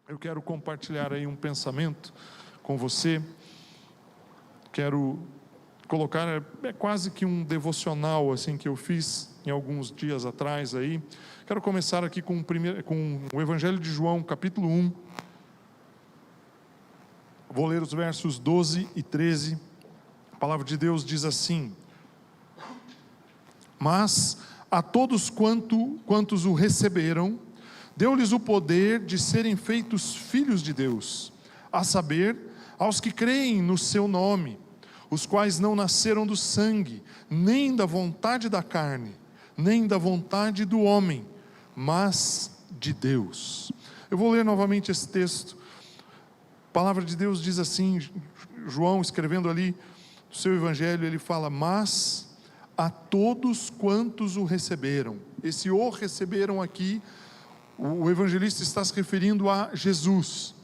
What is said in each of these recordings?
Eu quero compartilhar aí um pensamento com você. Quero colocar, é quase que um devocional assim que eu fiz em alguns dias atrás aí. Quero começar aqui com o Evangelho de João, capítulo 1. Vou ler os versos 12 e 13. A palavra de Deus diz assim: Mas a todos quantos o receberam, deu-lhes o poder de serem feitos filhos de Deus, a saber, aos que creem no seu nome, os quais não nasceram do sangue, nem da vontade da carne, nem da vontade do homem, mas de Deus. Eu vou ler novamente esse texto. A palavra de Deus diz assim, João escrevendo ali no seu evangelho, ele fala: mas a todos quantos o receberam. Esse o receberam aqui, o evangelista está se referindo a Jesus,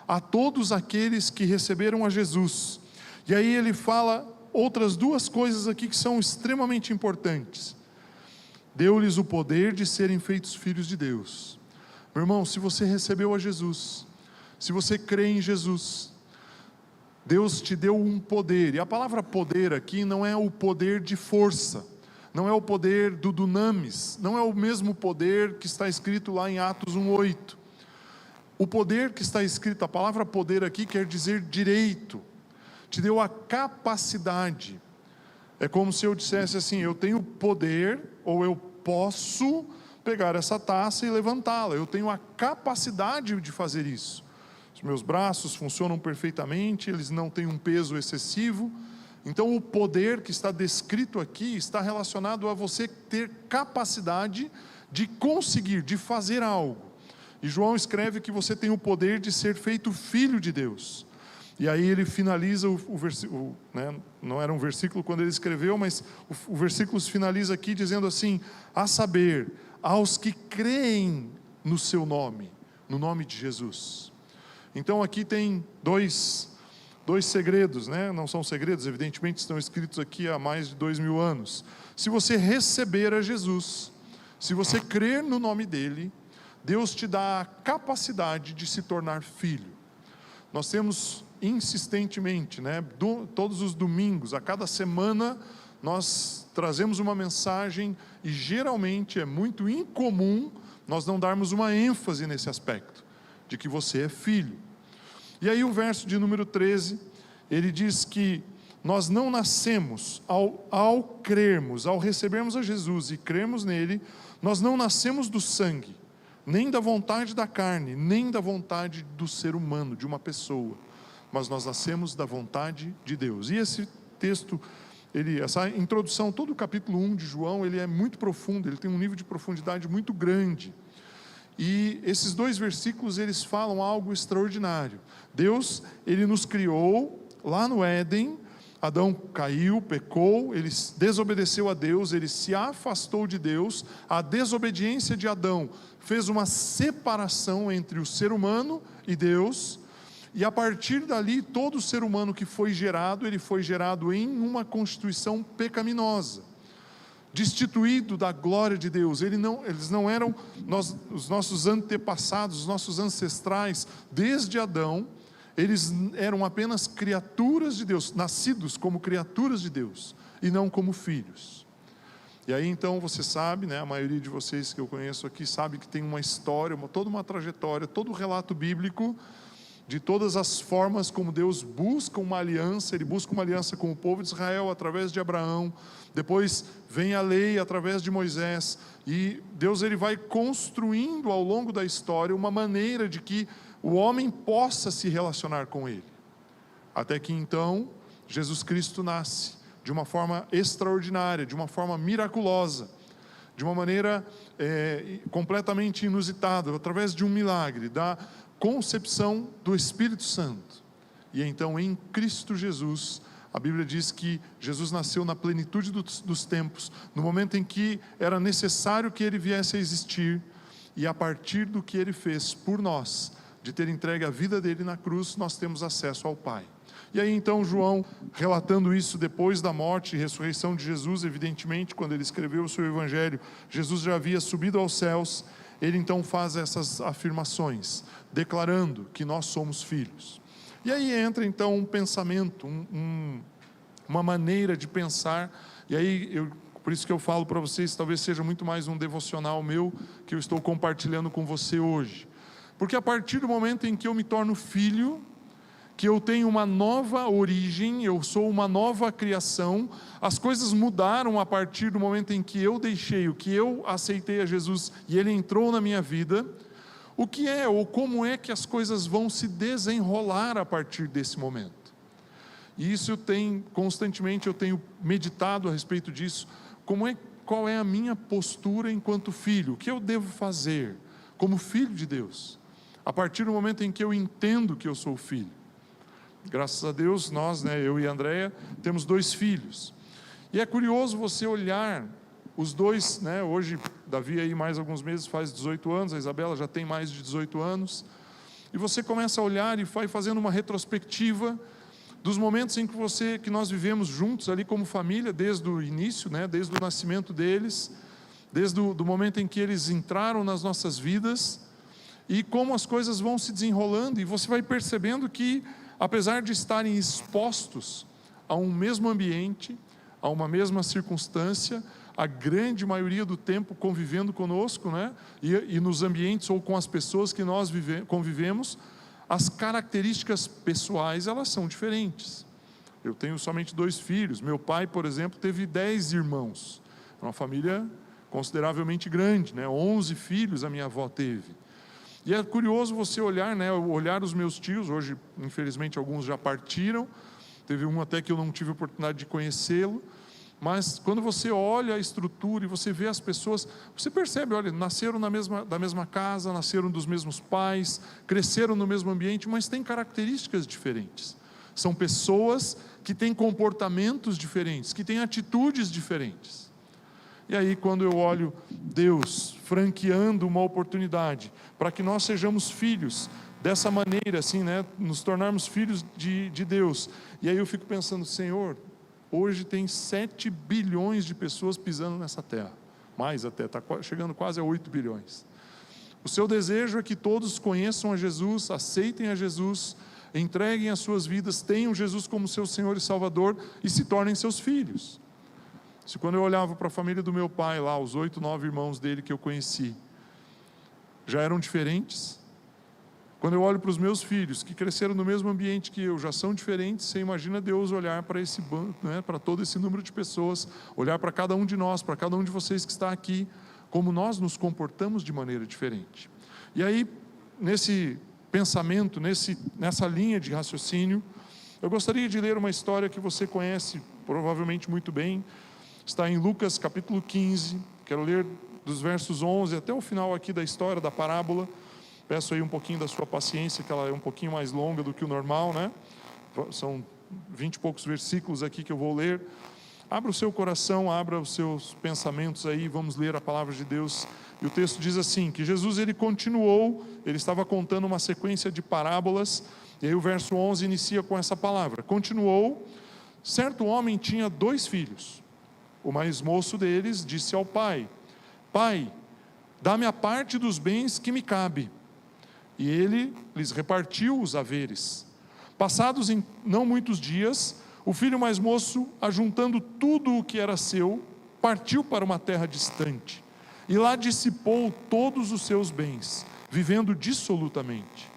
a todos aqueles que receberam a Jesus. E aí ele fala outras duas coisas aqui que são extremamente importantes. Deu-lhes o poder de serem feitos filhos de Deus. Meu irmão, se você recebeu a Jesus, se você crê em Jesus, Deus te deu um poder. E a palavra poder aqui não é o poder de força, não é o poder do dunamis, não é o mesmo poder que está escrito lá em Atos 1:8. O poder que está escrito, a palavra poder aqui quer dizer direito, te deu a capacidade. É como se eu dissesse assim: eu tenho poder, ou eu posso pegar essa taça e levantá-la, eu tenho a capacidade de fazer isso. Os meus braços funcionam perfeitamente, eles não têm um peso excessivo. Então o poder que está descrito aqui está relacionado a você ter capacidade de conseguir, de fazer algo. E João escreve que você tem o poder de ser feito filho de Deus. E aí ele finaliza o versículo, né? Não era um versículo quando ele escreveu, mas o versículo se finaliza aqui dizendo assim: a saber, aos que creem no seu nome, no nome de Jesus. Então aqui tem dois segredos, né? Não são segredos, evidentemente estão escritos aqui há mais de 2000 anos. Se você receber a Jesus, se você crer no nome dele, Deus te dá a capacidade de se tornar filho. Nós temos insistentemente, né? Todos os domingos, a cada semana, nós trazemos uma mensagem e geralmente é muito incomum nós não darmos uma ênfase nesse aspecto, de que você é filho. E aí o verso de número 13, ele diz que nós não nascemos ao crermos, ao recebermos a Jesus e crermos nele, nós não nascemos do sangue, nem da vontade da carne, nem da vontade do ser humano, de uma pessoa, mas nós nascemos da vontade de Deus. E esse texto, essa introdução, todo o capítulo 1 de João, ele é muito profundo, ele tem um nível de profundidade muito grande. E esses dois versículos, eles falam algo extraordinário. Deus, ele nos criou lá no Éden. Adão caiu, pecou, ele desobedeceu a Deus, ele se afastou de Deus. A desobediência de Adão fez uma separação entre o ser humano e Deus. E a partir dali, todo ser humano que foi gerado, ele foi gerado em uma constituição pecaminosa, destituído da glória de Deus. Eles não eram, os nossos antepassados, os nossos ancestrais, desde Adão, eles eram apenas criaturas de Deus, nascidos como criaturas de Deus, e não como filhos. E aí então você sabe, né, a maioria de vocês que eu conheço aqui sabe que tem uma história, toda uma trajetória, todo o relato bíblico, de todas as formas como Deus busca uma aliança. Ele busca uma aliança com o povo de Israel através de Abraão, depois vem a lei através de Moisés, e Deus ele vai construindo ao longo da história uma maneira de que o homem possa se relacionar com ele, até que então Jesus Cristo nasce de uma forma extraordinária, de uma forma miraculosa, de uma maneira completamente inusitada, através de um milagre, da concepção do Espírito Santo. E então em Cristo Jesus, a Bíblia diz que Jesus nasceu na plenitude dos tempos, no momento em que era necessário que ele viesse a existir, e a partir do que ele fez por nós, de ter entregue a vida dele na cruz, nós temos acesso ao Pai. E aí então João, relatando isso depois da morte e ressurreição de Jesus, evidentemente quando ele escreveu o seu evangelho, Jesus já havia subido aos céus. ele então faz essas afirmações, declarando que nós somos filhos. E aí entra então um pensamento, uma maneira de pensar, e aí por isso que eu falo para vocês, talvez seja muito mais um devocional meu, que eu estou compartilhando com você hoje. Porque a partir do momento em que eu me torno filho, que eu tenho uma nova origem, eu sou uma nova criação, as coisas mudaram a partir do momento em que eu deixei, que eu aceitei a Jesus e Ele entrou na minha vida. O que é ou como é que as coisas vão se desenrolar a partir desse momento? E isso constantemente eu tenho meditado a respeito disso. Qual é a minha postura enquanto filho? O que eu devo fazer como filho de Deus? A partir do momento em que eu entendo que eu sou filho. Graças a Deus, nós, eu e a Andréia, temos 2 filhos. E é curioso você olhar os dois, hoje, Davi aí mais alguns meses faz 18 anos, a Isabela já tem mais de 18 anos. E você começa a olhar e vai fazendo uma retrospectiva dos momentos em que nós vivemos juntos ali como família, desde o início, desde o nascimento deles, desde o momento em que eles entraram nas nossas vidas, e como as coisas vão se desenrolando, e você vai percebendo que, apesar de estarem expostos a um mesmo ambiente, a uma mesma circunstância, a grande maioria do tempo convivendo conosco, e nos ambientes ou com as pessoas que nós convivemos, as características pessoais, elas são diferentes. Eu tenho somente 2 filhos, meu pai, por exemplo, teve 10 irmãos, uma família consideravelmente grande, 11 filhos a minha avó teve. E é curioso você olhar, olhar os meus tios, hoje infelizmente alguns já partiram, teve um até que eu não tive a oportunidade de conhecê-lo, mas quando você olha a estrutura e você vê as pessoas, você percebe, olha, nasceram da mesma casa, nasceram dos mesmos pais, cresceram no mesmo ambiente, mas têm características diferentes. São pessoas que têm comportamentos diferentes, que têm atitudes diferentes. E aí quando eu olho Deus franqueando uma oportunidade para que nós sejamos filhos dessa maneira, assim, nos tornarmos filhos de Deus, e aí eu fico pensando, Senhor, hoje tem 7 bilhões de pessoas pisando nessa terra, mais até, está chegando quase a 8 bilhões. O seu desejo é que todos conheçam a Jesus, aceitem a Jesus, entreguem as suas vidas, tenham Jesus como seu Senhor e Salvador e se tornem seus filhos. Se quando eu olhava para a família do meu pai lá, os 8, 9 irmãos dele que eu conheci, já eram diferentes. Quando eu olho para os meus filhos, que cresceram no mesmo ambiente que eu, já são diferentes, você imagina Deus olhar para esse banco, para todo esse número de pessoas, olhar para cada um de nós, para cada um de vocês que está aqui, como nós nos comportamos de maneira diferente. E aí, nesse pensamento, nessa linha de raciocínio, eu gostaria de ler uma história que você conhece provavelmente muito bem, está em Lucas capítulo 15, quero ler dos versos 11 até o final aqui da história, da parábola. Peço aí um pouquinho da sua paciência, que ela é um pouquinho mais longa do que o normal, São 20 e poucos versículos aqui que eu vou ler. Abra o seu coração, abra os seus pensamentos aí, vamos ler a palavra de Deus. E o texto diz assim, que Jesus ele continuou, ele estava contando uma sequência de parábolas, e aí o verso 11 inicia com essa palavra. Continuou, certo homem tinha 2 filhos. O mais moço deles disse ao pai, Pai, dá-me a parte dos bens que me cabe. E ele lhes repartiu os haveres. Passados não muitos dias, o filho mais moço, ajuntando tudo o que era seu, partiu para uma terra distante, e lá dissipou todos os seus bens, vivendo dissolutamente.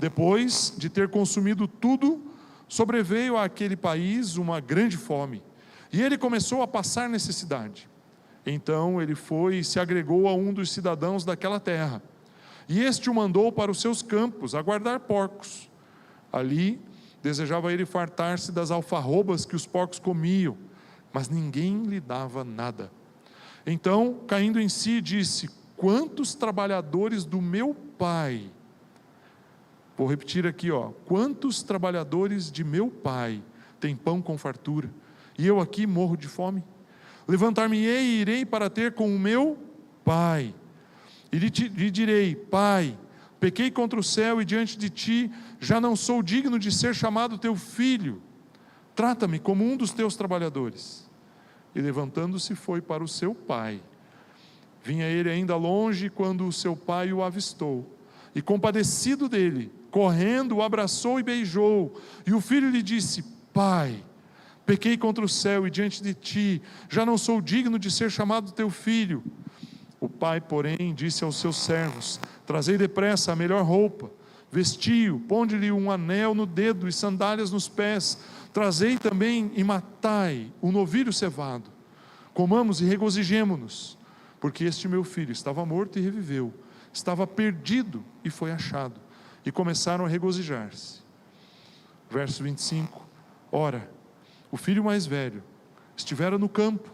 Depois de ter consumido tudo, sobreveio àquele país uma grande fome, e ele começou a passar necessidade. Então ele foi e se agregou a um dos cidadãos daquela terra, e este o mandou para os seus campos a guardar porcos. Ali desejava ele fartar-se das alfarrobas que os porcos comiam, mas ninguém lhe dava nada. Então, caindo em si, disse, quantos trabalhadores do meu pai, vou repetir aqui, quantos trabalhadores de meu pai têm pão com fartura, e eu aqui morro de fome? Levantar-me-ei e irei para ter com o meu pai, e lhe direi, Pai, pequei contra o céu e diante de ti, já não sou digno de ser chamado teu filho, trata-me como um dos teus trabalhadores. E levantando-se foi para o seu pai. Vinha ele ainda longe quando o seu pai o avistou, e compadecido dele, correndo, o abraçou e beijou. E o filho lhe disse: Pai, pequei contra o céu e diante de ti, já não sou digno de ser chamado teu filho. O pai, porém, disse aos seus servos: Trazei depressa a melhor roupa, vestiu, ponde-lhe um anel no dedo e sandálias nos pés. Trazei também e matai o novilho cevado. Comamos e regozijemo-nos, porque este meu filho estava morto e reviveu, estava perdido e foi achado. E começaram a regozijar-se. Verso 25. Ora, o filho mais velho estivera no campo,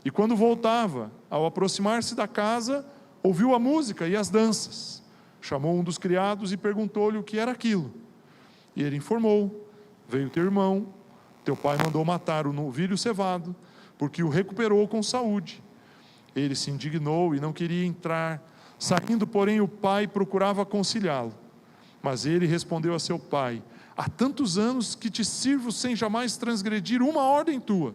e quando voltava, ao aproximar-se da casa, ouviu a música e as danças. Chamou um dos criados e perguntou-lhe o que era aquilo. E ele informou: Veio teu irmão, teu pai mandou matar o novilho cevado, porque o recuperou com saúde. Ele se indignou e não queria entrar. Saindo, porém, o pai procurava conciliá-lo. Mas ele respondeu a seu pai: Há tantos anos que te sirvo sem jamais transgredir uma ordem tua,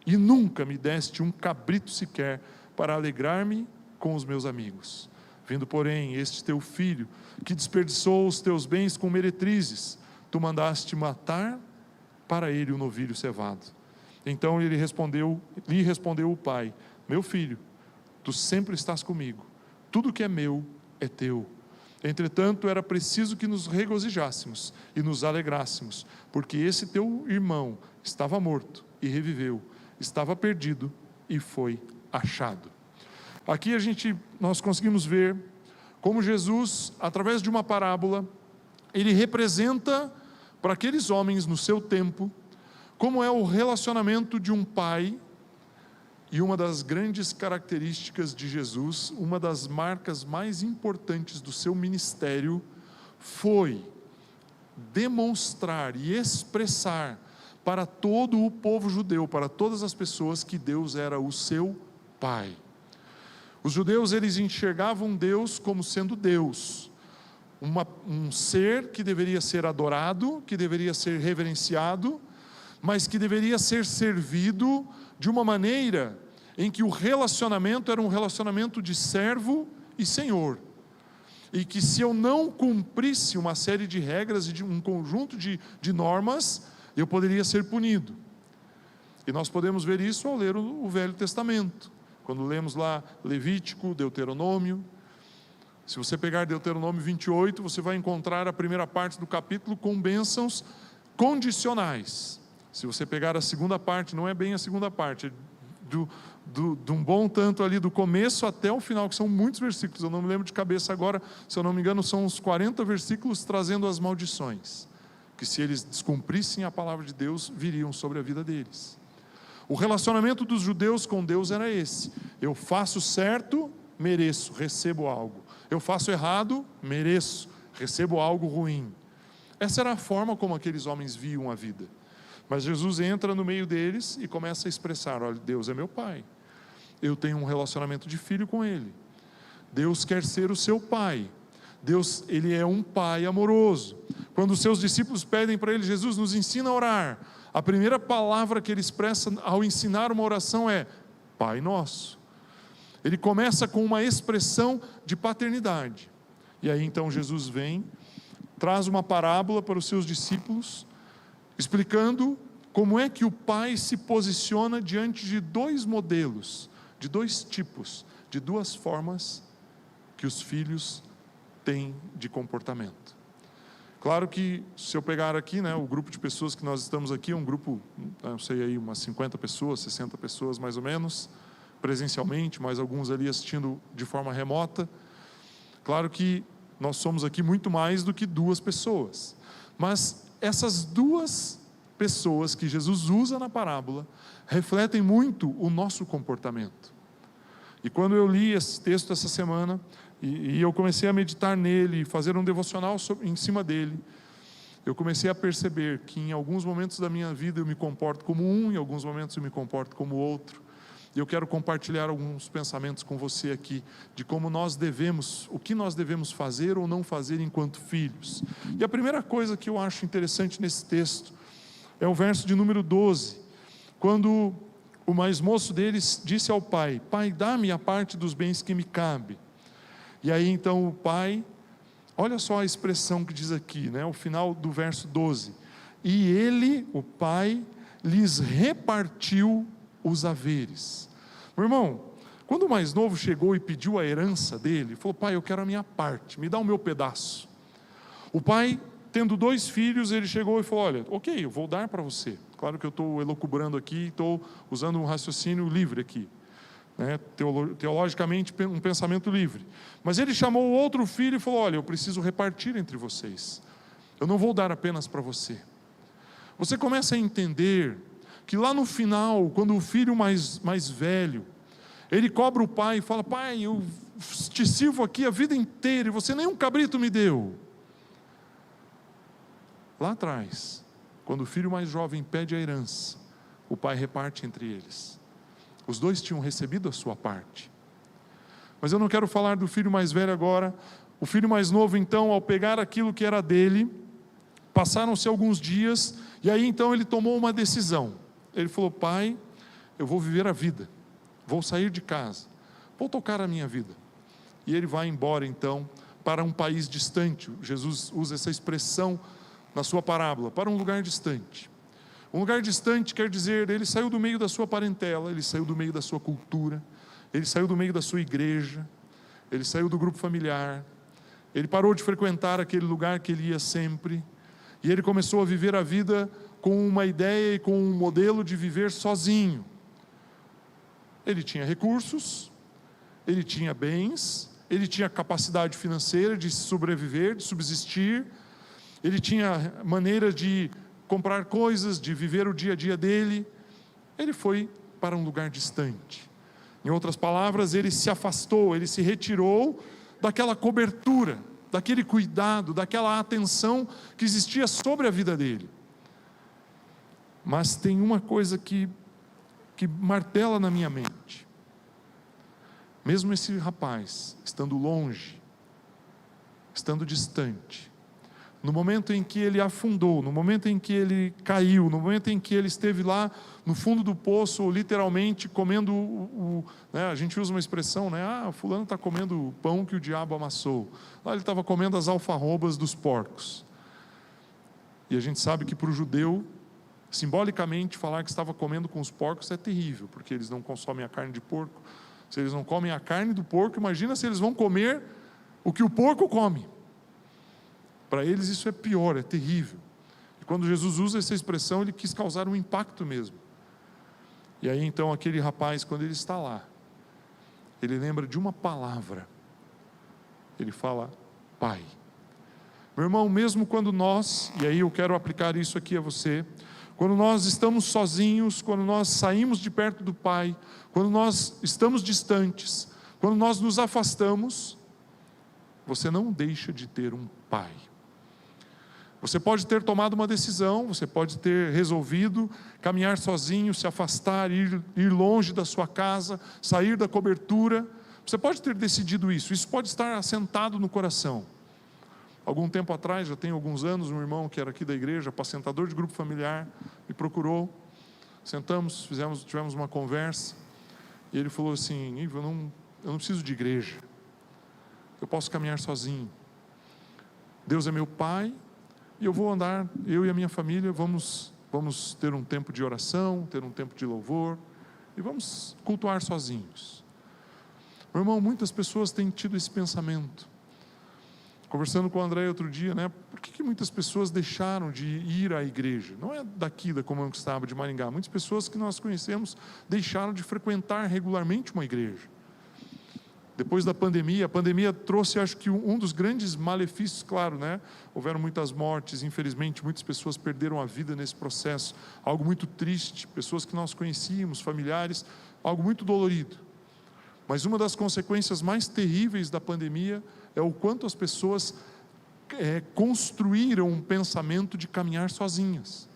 e nunca me deste um cabrito sequer para alegrar-me com os meus amigos. Vindo, porém, este teu filho, que desperdiçou os teus bens com meretrizes, tu mandaste matar para ele o novilho cevado. Então lhe respondeu o pai: Meu filho, tu sempre estás comigo, tudo que é meu é teu. Entretanto, era preciso que nos regozijássemos e nos alegrássemos, porque esse teu irmão estava morto e reviveu, estava perdido e foi achado. Aqui nós conseguimos ver como Jesus, através de uma parábola, ele representa para aqueles homens no seu tempo, como é o relacionamento de um pai. E uma das grandes características de Jesus, uma das marcas mais importantes do seu ministério, foi demonstrar e expressar para todo o povo judeu, para todas as pessoas, que Deus era o seu Pai. Os judeus, eles enxergavam Deus como sendo Deus, um ser que deveria ser adorado, que deveria ser reverenciado, mas que deveria ser servido de uma maneira em que o relacionamento era um relacionamento de servo e senhor, e que se eu não cumprisse uma série de regras e de um conjunto de normas, eu poderia ser punido. E nós podemos ver isso ao ler o Velho Testamento, quando lemos lá Levítico, Deuteronômio. Se você pegar Deuteronômio 28, você vai encontrar a primeira parte do capítulo com bênçãos condicionais. Se você pegar a segunda parte, não é bem a segunda parte, é de um bom tanto ali do começo até o final, que são muitos versículos, eu não me lembro de cabeça agora, se eu não me engano são uns 40 versículos trazendo as maldições, que se eles descumprissem a palavra de Deus, viriam sobre a vida deles. O relacionamento dos judeus com Deus era esse: eu faço certo, mereço, recebo algo. Eu faço errado, mereço, recebo algo ruim. Essa era a forma como aqueles homens viam a vida. Mas Jesus entra no meio deles e começa a expressar: olha, Deus é meu pai, eu tenho um relacionamento de filho com Ele. Deus quer ser o seu pai. Deus, Ele é um pai amoroso. Quando os seus discípulos pedem para Ele: Jesus, nos ensina a orar, a primeira palavra que Ele expressa ao ensinar uma oração é Pai Nosso. Ele começa com uma expressão de paternidade. E aí então Jesus vem, traz uma parábola para os seus discípulos, explicando como é que o pai se posiciona diante de dois modelos, de dois tipos, de duas formas que os filhos têm de comportamento. Claro que, se eu pegar aqui, o grupo de pessoas que nós estamos aqui, é um grupo, não sei aí, umas 50 pessoas, 60 pessoas mais ou menos, presencialmente, mas alguns ali assistindo de forma remota. Claro que nós somos aqui muito mais do que duas pessoas, mas essas duas pessoas que Jesus usa na parábola refletem muito o nosso comportamento. E quando eu li esse texto essa semana, e eu comecei a meditar nele, fazer um devocional em cima dele, eu comecei a perceber que em alguns momentos da minha vida eu me comporto como um, em alguns momentos eu me comporto como outro. E eu quero compartilhar alguns pensamentos com você aqui, de como nós devemos, o que nós devemos fazer ou não fazer enquanto filhos. E a primeira coisa que eu acho interessante nesse texto, é o verso de número 12, quando o mais moço deles disse ao pai: pai, dá-me a parte dos bens que me cabe. E aí então o pai, olha só a expressão que diz aqui, o final do verso 12: e ele, o pai, lhes repartiu os haveres. Meu irmão, quando o mais novo chegou e pediu a herança dele, falou: pai, eu quero a minha parte, me dá o meu pedaço. O pai, tendo 2 filhos, ele chegou e falou: olha, ok, eu vou dar para você. Claro que eu estou elucubrando aqui, estou usando um raciocínio livre aqui, teologicamente um pensamento livre. Mas ele chamou o outro filho e falou: olha, eu preciso repartir entre vocês, eu não vou dar apenas para você. Você começa a entender que lá no final, quando o filho mais velho, ele cobra o pai e fala: pai, eu te sirvo aqui a vida inteira e você nem um cabrito me deu. Lá atrás, quando o filho mais jovem pede a herança, o pai reparte entre eles. Os 2 tinham recebido a sua parte. Mas eu não quero falar do filho mais velho agora. O filho mais novo, então, ao pegar aquilo que era dele, passaram-se alguns dias, e aí então ele tomou uma decisão. Ele falou: pai, eu vou viver a vida, vou sair de casa, vou tocar a minha vida. E ele vai embora então para um país distante. Jesus usa essa expressão na sua parábola: para um lugar distante. Um lugar distante quer dizer, ele saiu do meio da sua parentela, ele saiu do meio da sua cultura, ele saiu do meio da sua igreja, ele saiu do grupo familiar, ele parou de frequentar aquele lugar que ele ia sempre, e ele começou a viver a vida com uma ideia e com um modelo de viver sozinho. Ele tinha recursos, ele tinha bens, ele tinha capacidade financeira de sobreviver, de subsistir, ele tinha maneira de comprar coisas, de viver o dia a dia dele. Ele foi para um lugar distante. Em outras palavras, ele se afastou, ele se retirou daquela cobertura, daquele cuidado, daquela atenção que existia sobre a vida dele. Mas tem uma coisa que martela na minha mente. Mesmo esse rapaz, estando longe, estando distante, no momento em que ele afundou, no momento em que ele caiu, no momento em que ele esteve lá no fundo do poço, ou literalmente comendo a gente usa uma expressão, fulano está comendo o pão que o diabo amassou. Lá ele estava comendo as alfarrobas dos porcos. E a gente sabe que para o judeu, simbolicamente, falar que estava comendo com os porcos é terrível, porque eles não consomem a carne de porco. Se eles não comem a carne do porco, imagina se eles vão comer o que o porco come. Para eles isso é pior, é terrível. E quando Jesus usa essa expressão, ele quis causar um impacto mesmo. E aí então aquele rapaz, quando ele está lá, ele lembra de uma palavra. Ele fala: pai. Meu irmão, mesmo quando nós, e aí eu quero aplicar isso aqui a você, quando nós estamos sozinhos, quando nós saímos de perto do pai, quando nós estamos distantes, quando nós nos afastamos, você não deixa de ter um pai. Você pode ter tomado uma decisão, você pode ter resolvido caminhar sozinho, se afastar, ir longe da sua casa, sair da cobertura. Você pode ter decidido isso, isso pode estar assentado no coração. Algum tempo atrás, já tem alguns anos, um irmão que era aqui da igreja, apacentador de grupo familiar, me procurou, sentamos, tivemos uma conversa, e ele falou assim: Ivo, eu não preciso de igreja, eu posso caminhar sozinho. Deus é meu pai, e eu vou andar, eu e a minha família, vamos ter um tempo de oração, ter um tempo de louvor, e vamos cultuar sozinhos. Meu irmão, muitas pessoas têm tido esse pensamento. Conversando com o André outro dia, por que muitas pessoas deixaram de ir à igreja? Não é daqui da Comum Cristal de Maringá, muitas pessoas que nós conhecemos deixaram de frequentar regularmente uma igreja. Depois da pandemia, a pandemia trouxe, acho que um dos grandes malefícios, claro, houveram muitas mortes, infelizmente muitas pessoas perderam a vida nesse processo, algo muito triste, pessoas que nós conhecíamos, familiares, algo muito dolorido. Mas uma das consequências mais terríveis da pandemia é o quanto as pessoas construíram um pensamento de caminhar sozinhas,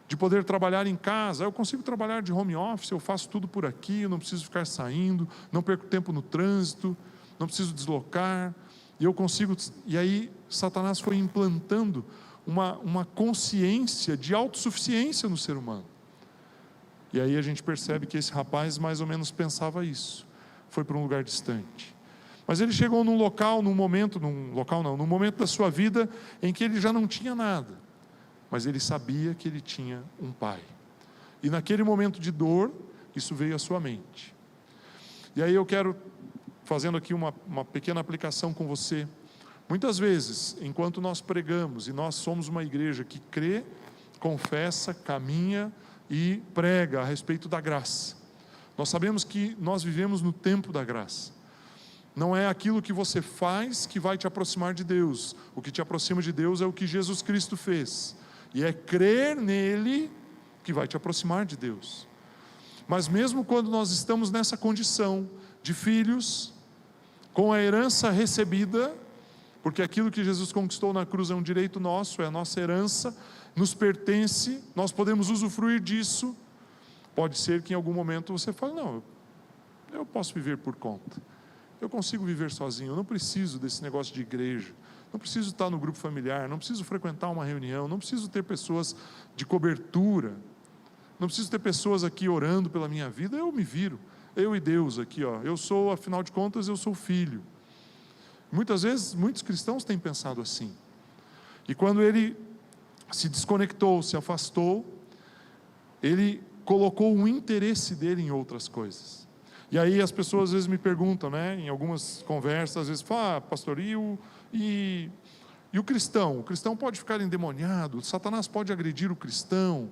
de poder trabalhar em casa. Eu consigo trabalhar de home office, eu faço tudo por aqui, eu não preciso ficar saindo, não perco tempo no trânsito, não preciso deslocar, e eu consigo. E aí Satanás foi implantando uma consciência de autossuficiência no ser humano. E aí a gente percebe que esse rapaz mais ou menos pensava isso. Foi para um lugar distante. Mas ele chegou num momento da sua vida em que ele já não tinha nada. Mas ele sabia que ele tinha um pai. E naquele momento de dor, isso veio à sua mente. E aí eu quero, fazendo aqui uma pequena aplicação com você. Muitas vezes, enquanto nós pregamos, e nós somos uma igreja que crê, confessa, caminha e prega a respeito da graça. Nós sabemos que nós vivemos no tempo da graça. Não é aquilo que você faz que vai te aproximar de Deus. O que te aproxima de Deus é o que Jesus Cristo fez. E é crer nele que vai te aproximar de Deus. Mas mesmo quando nós estamos nessa condição de filhos, com a herança recebida, porque aquilo que Jesus conquistou na cruz é um direito nosso, é a nossa herança, nos pertence, nós podemos usufruir disso. Pode ser que em algum momento você fale, não, eu posso viver por conta, eu consigo viver sozinho, eu não preciso desse negócio de igreja, não preciso estar no grupo familiar, não preciso frequentar uma reunião, não preciso ter pessoas de cobertura, não preciso ter pessoas aqui orando pela minha vida, eu me viro, eu e Deus aqui, eu sou, afinal de contas, eu sou filho. Muitas vezes, muitos cristãos têm pensado assim, e quando ele se desconectou, se afastou, ele colocou o interesse dele em outras coisas. E aí as pessoas às vezes me perguntam, em algumas conversas, às vezes falam, pastor, e o cristão? O cristão pode ficar endemoniado, Satanás pode agredir o cristão.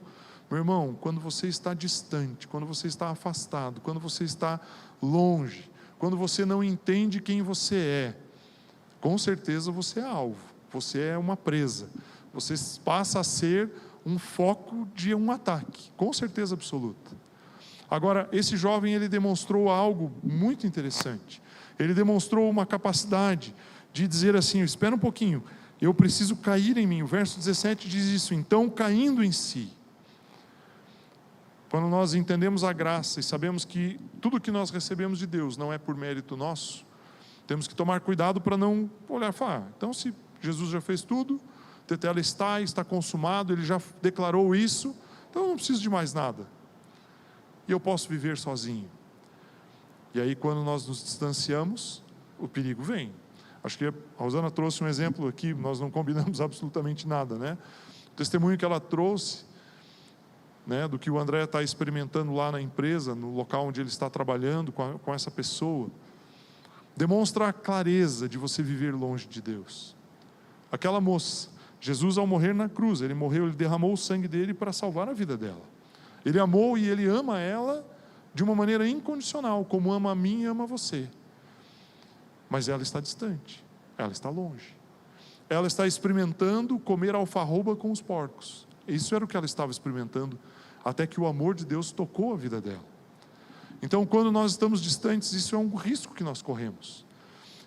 Meu irmão, quando você está distante, quando você está afastado, quando você está longe, quando você não entende quem você é, com certeza você é alvo, você é uma presa, você passa a ser um foco de um ataque, com certeza absoluta. Agora, esse jovem, ele demonstrou algo muito interessante, ele demonstrou uma capacidade de dizer assim, espera um pouquinho, eu preciso cair em mim. O verso 17 diz isso, então caindo em si. Quando nós entendemos a graça e sabemos que tudo que nós recebemos de Deus não é por mérito nosso, temos que tomar cuidado para não olhar e falar, então se Jesus já fez tudo, Tetela está consumado, ele já declarou isso, então eu não preciso de mais nada, e eu posso viver sozinho. E aí quando nós nos distanciamos, o perigo vem. Acho que a Rosana trouxe um exemplo aqui, nós não combinamos absolutamente nada, O testemunho que ela trouxe, do que o André está experimentando lá na empresa, no local onde ele está trabalhando com essa pessoa, demonstra a clareza de você viver longe de Deus. Aquela moça, Jesus ao morrer na cruz, ele morreu, ele derramou o sangue dele para salvar a vida dela. Ele amou e ele ama ela de uma maneira incondicional, como ama a mim e ama você. Mas ela está distante, ela está longe. Ela está experimentando comer alfarroba com os porcos. Isso era o que ela estava experimentando, até que o amor de Deus tocou a vida dela. Então, quando nós estamos distantes, isso é um risco que nós corremos.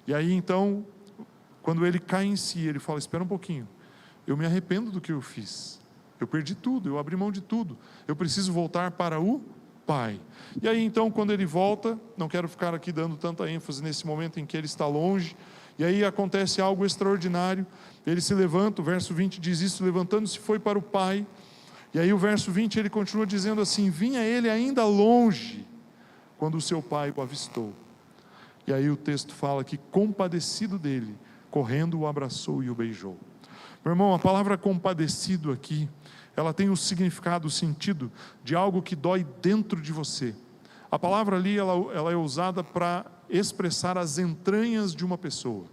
E aí, então, quando ele cai em si, ele fala, espera um pouquinho, eu me arrependo do que eu fiz, eu perdi tudo, eu abri mão de tudo, eu preciso voltar para o Pai. E aí, então, quando ele volta, não quero ficar aqui dando tanta ênfase nesse momento em que ele está longe, e aí acontece algo extraordinário, ele se levanta, o verso 20 diz isso, levantando-se foi para o Pai, e aí o verso 20 ele continua dizendo assim, vinha ele ainda longe, quando o seu pai o avistou. E aí o texto fala que compadecido dele, correndo o abraçou e o beijou. Meu irmão, a palavra compadecido aqui, ela tem o significado, o sentido de algo que dói dentro de você. A palavra ali, ela é usada para expressar as entranhas de uma pessoa.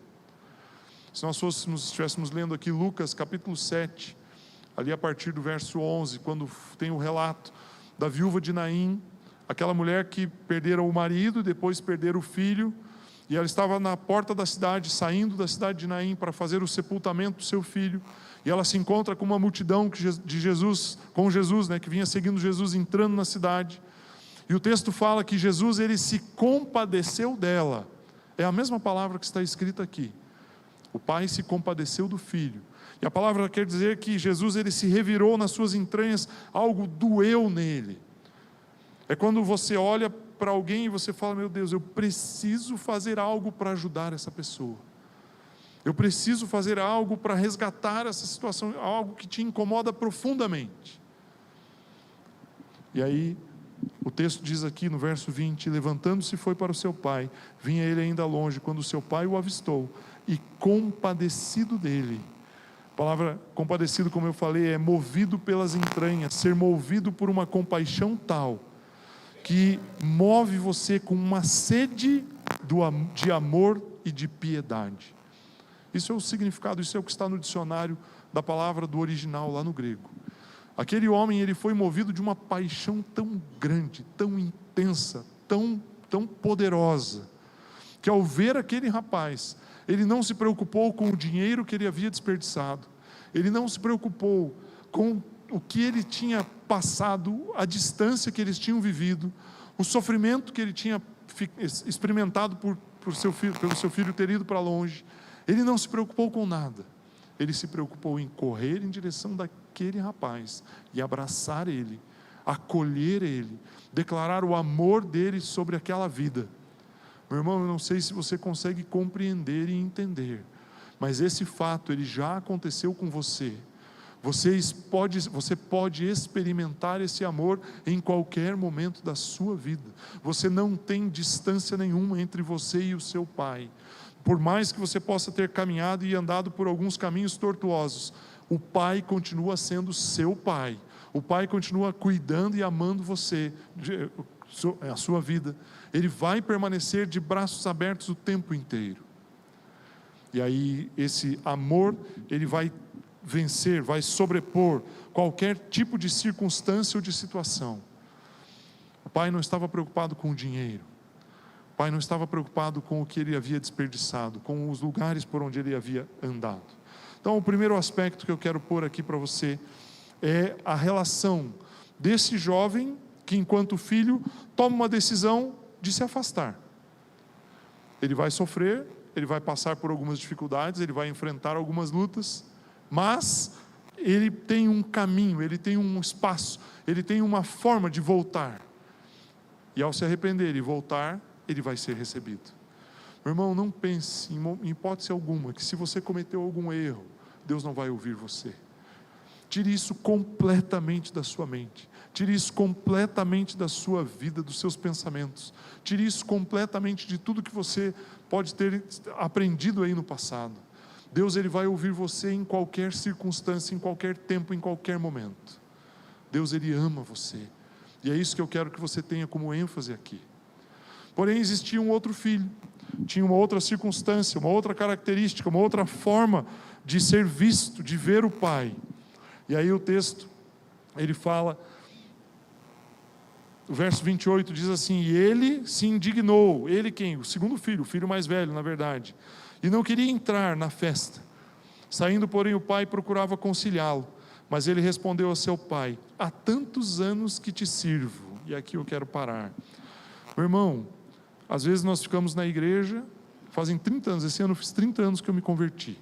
Se nós estivéssemos lendo aqui Lucas capítulo 7, ali a partir do verso 11, quando tem o relato da viúva de Naim, aquela mulher que perdera o marido, depois perdera o filho, e ela estava na porta da cidade, saindo da cidade de Naim para fazer o sepultamento do seu filho, e ela se encontra com uma multidão de Jesus, com Jesus, que vinha seguindo Jesus, entrando na cidade, e o texto fala que Jesus, ele se compadeceu dela, é a mesma palavra que está escrita aqui, o pai se compadeceu do filho, e a palavra quer dizer que Jesus, ele se revirou nas suas entranhas, algo doeu nele. É quando você olha para alguém e você fala, meu Deus, eu preciso fazer algo para ajudar essa pessoa. Eu preciso fazer algo para resgatar essa situação, algo que te incomoda profundamente. E aí, O texto diz aqui no verso 20: levantando-se foi para o seu pai, vinha ele ainda longe, quando o seu pai o avistou, e compadecido dele. A palavra compadecido, como eu falei, é movido pelas entranhas, ser movido por uma compaixão tal, que move você com uma sede de amor e de piedade. Isso é o significado, isso é o que está no dicionário da palavra do original lá no grego. Aquele homem, ele foi movido de uma paixão tão grande, tão intensa, tão poderosa, que ao ver aquele rapaz, ele não se preocupou com o dinheiro que ele havia desperdiçado, ele não se preocupou com o que ele tinha passado, a distância que eles tinham vivido, o sofrimento que ele tinha experimentado pelo seu filho ter ido para longe. Ele não se preocupou com nada, ele se preocupou em correr em direção daquele rapaz e abraçar ele, acolher ele, declarar o amor dele sobre aquela vida. Meu irmão, eu não sei se você consegue compreender e entender, mas esse fato, ele já aconteceu com você. Você pode experimentar esse amor em qualquer momento da sua vida. Você não tem distância nenhuma entre você e o seu pai. Por mais que você possa ter caminhado e andado por alguns caminhos tortuosos, o pai continua sendo seu pai. O pai continua cuidando e amando você, a sua vida. Ele vai permanecer de braços abertos o tempo inteiro. E aí esse amor, ele vai vencer, vai sobrepor qualquer tipo de circunstância ou de situação. O pai não estava preocupado com o dinheiro. O pai não estava preocupado com o que ele havia desperdiçado, com os lugares por onde ele havia andado. Então, o primeiro aspecto que eu quero pôr aqui para você é a relação desse jovem que, enquanto filho, toma uma decisão de se afastar. Ele vai sofrer, ele vai passar por algumas dificuldades, ele vai enfrentar algumas lutas, mas ele tem um caminho, ele tem um espaço, ele tem uma forma de voltar. E ao se arrepender e voltar, ele vai ser recebido. Meu irmão, não pense em hipótese alguma que se você cometeu algum erro, Deus não vai ouvir você. Tire isso completamente da sua mente. Tire isso completamente da sua vida, dos seus pensamentos. Tire isso completamente de tudo que você pode ter aprendido aí no passado. Deus, ele vai ouvir você em qualquer circunstância, em qualquer tempo, em qualquer momento. Deus, ele ama você. E é isso que eu quero que você tenha como ênfase aqui. Porém, existia um outro filho, tinha uma outra circunstância, uma outra característica, uma outra forma de ser visto, de ver o pai. E aí o texto, ele fala, o verso 28 diz assim: e ele se indignou, ele quem? O segundo filho, o filho mais velho, na verdade, e não queria entrar na festa. Saindo, porém, o pai procurava conciliá-lo, mas ele respondeu a seu pai: há tantos anos que te sirvo. E aqui eu quero parar. Meu irmão, às vezes nós ficamos na igreja, fazem 30 anos, esse ano eu fiz 30 anos que eu me converti.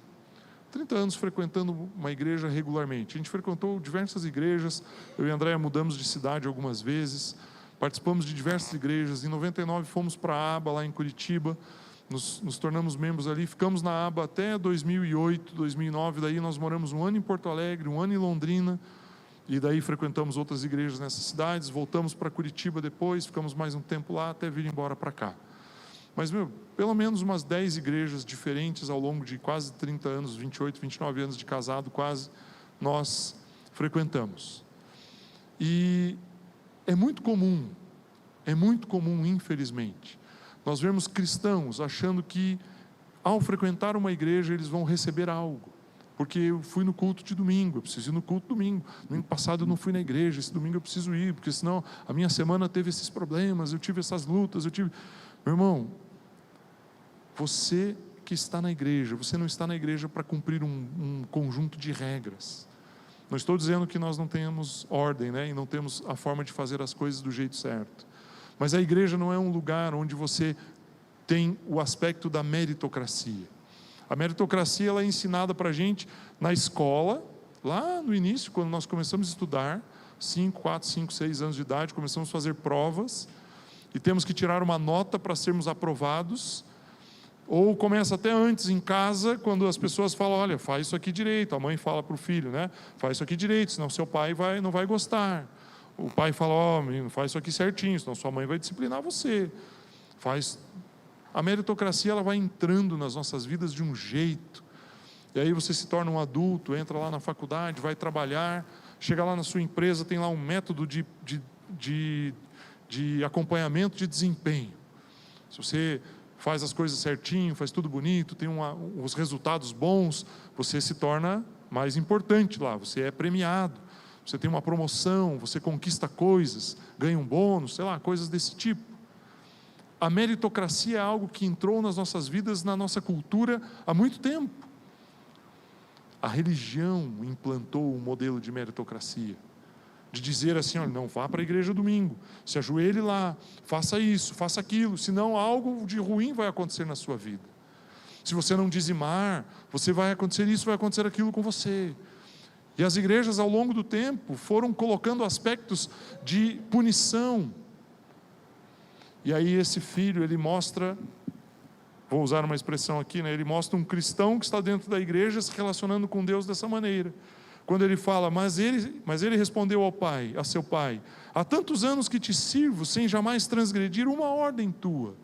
30 anos frequentando uma igreja regularmente. A gente frequentou diversas igrejas, eu e a Andréia mudamos de cidade algumas vezes, participamos de diversas igrejas. Em 99 fomos para a ABA lá em Curitiba, nos tornamos membros ali, ficamos na ABA até 2008, 2009, daí nós moramos um ano em Porto Alegre, um ano em Londrina, e daí frequentamos outras igrejas nessas cidades, voltamos para Curitiba depois, ficamos mais um tempo lá até vir embora para cá. Mas, pelo menos umas 10 igrejas diferentes ao longo de quase 30 anos, 28, 29 anos de casado quase, nós frequentamos. E é muito comum, infelizmente, nós vemos cristãos achando que ao frequentar uma igreja eles vão receber algo. Porque eu fui no culto de domingo, eu preciso ir no culto domingo. Domingo passado eu não fui na igreja, esse domingo eu preciso ir, porque senão a minha semana teve esses problemas, eu tive essas lutas, Meu irmão, você que está na igreja, você não está na igreja para cumprir um conjunto de regras. Não estou dizendo que nós não tenhamos ordem, e não temos a forma de fazer as coisas do jeito certo. Mas a igreja não é um lugar onde você tem o aspecto da meritocracia. A meritocracia ela é ensinada para a gente na escola, lá no início, quando nós começamos a estudar, 5, 4, 5, 6 anos de idade, começamos a fazer provas, e temos que tirar uma nota para sermos aprovados, ou começa até antes em casa, quando as pessoas falam: olha, faz isso aqui direito, a mãe fala para o filho, faz isso aqui direito, senão seu pai não vai gostar. O pai fala, ó, menino, faz isso aqui certinho, senão sua mãe vai disciplinar você. A meritocracia, ela vai entrando nas nossas vidas de um jeito. E aí você se torna um adulto, entra lá na faculdade, vai trabalhar, chega lá na sua empresa, tem lá um método de acompanhamento de desempenho. Se você faz as coisas certinho, faz tudo bonito, tem os resultados bons, você se torna mais importante lá, você é premiado, você tem uma promoção, você conquista coisas, ganha um bônus, sei lá, coisas desse tipo. A meritocracia é algo que entrou nas nossas vidas, na nossa cultura, há muito tempo. A religião implantou um modelo de meritocracia, de dizer assim, olha, não vá para a igreja domingo, se ajoelhe lá, faça isso, faça aquilo, senão algo de ruim vai acontecer na sua vida. Se você não dizimar, vai acontecer isso, vai acontecer aquilo com você. E as igrejas, ao longo do tempo, foram colocando aspectos de punição. E aí esse filho, ele mostra, vou usar uma expressão aqui, né? Ele mostra um cristão que está dentro da igreja se relacionando com Deus dessa maneira. Quando ele fala, mas ele respondeu a seu pai, há tantos anos que te sirvo, sem jamais transgredir uma ordem tua.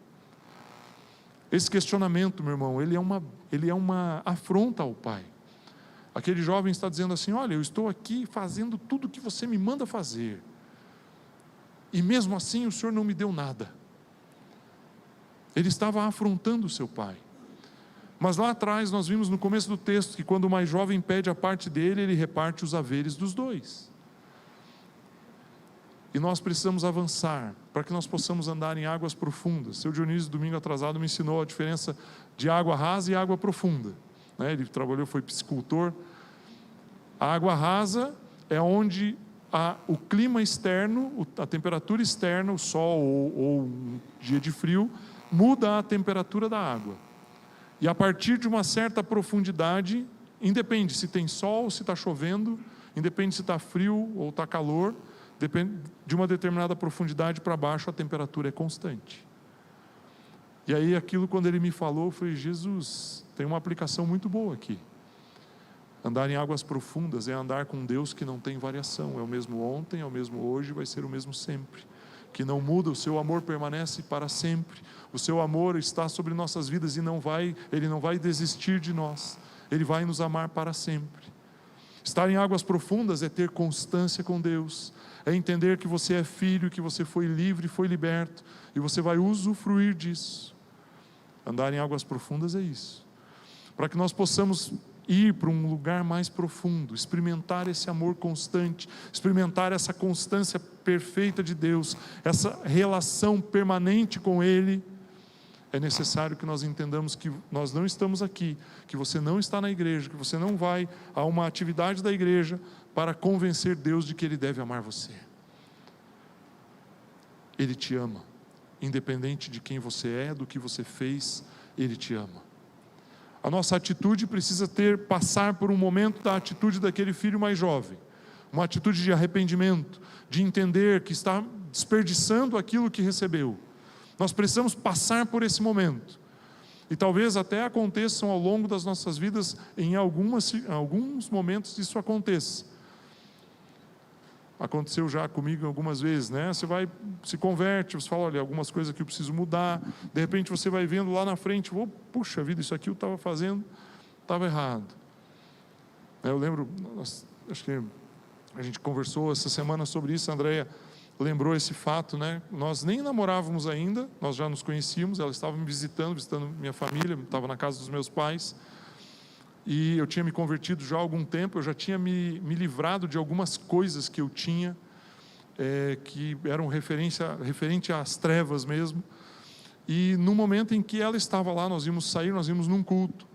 Esse questionamento, meu irmão, ele é uma afronta ao pai. Aquele jovem está dizendo assim, olha, eu estou aqui fazendo tudo o que você me manda fazer, e mesmo assim o Senhor não me deu nada. Ele estava afrontando o seu pai. Mas lá atrás nós vimos no começo do texto que quando o mais jovem pede a parte dele, ele reparte os haveres dos dois. E nós precisamos avançar para que nós possamos andar em águas profundas. Seu Dionísio, domingo atrasado, me ensinou a diferença de água rasa e água profunda. Ele trabalhou, foi piscicultor. A água rasa é onde o clima externo, a temperatura externa, o sol ou um dia de frio, muda a temperatura da água. E a partir de uma certa profundidade, independe se tem sol ou se está chovendo, independe se está frio ou está calor, depende de uma determinada profundidade para baixo, a temperatura é constante. E aí aquilo, quando ele me falou, eu falei, Jesus, tem uma aplicação muito boa aqui. Andar em águas profundas é andar com Deus que não tem variação, é o mesmo ontem, é o mesmo hoje, vai ser o mesmo sempre. Que não muda, o seu amor permanece para sempre. O seu amor está sobre nossas vidas e Ele não vai desistir de nós. Ele vai nos amar para sempre. Estar em águas profundas é ter constância com Deus, é entender que você é filho, que você foi livre, foi liberto, e você vai usufruir disso. Andar em águas profundas é isso. Para que nós possamos ir para um lugar mais profundo, experimentar esse amor constante, experimentar essa constância perfeita de Deus, essa relação permanente com Ele, é necessário que nós entendamos que nós não estamos aqui, que você não está na igreja, que você não vai a uma atividade da igreja para convencer Deus de que Ele deve amar você. Ele te ama, independente de quem você é, do que você fez, Ele te ama. A nossa atitude precisa passar por um momento da atitude daquele filho mais jovem, uma atitude de arrependimento, de entender que está desperdiçando aquilo que recebeu. Nós precisamos passar por esse momento, e talvez até aconteçam ao longo das nossas vidas, em alguns momentos isso aconteça. Aconteceu já comigo algumas vezes, né? Você se converte, você fala, olha, algumas coisas que eu preciso mudar, de repente você vai vendo lá na frente, puxa vida, isso aqui eu estava fazendo, estava errado. Eu lembro, acho que a gente conversou essa semana sobre isso, a Andréia lembrou esse fato, né? Nós nem namorávamos ainda, nós já nos conhecíamos, ela estava me visitando minha família, estava na casa dos meus pais, e eu tinha me convertido já há algum tempo, eu já tinha me livrado de algumas coisas que eu tinha, que eram referente às trevas mesmo, e no momento em que ela estava lá, nós íamos num culto,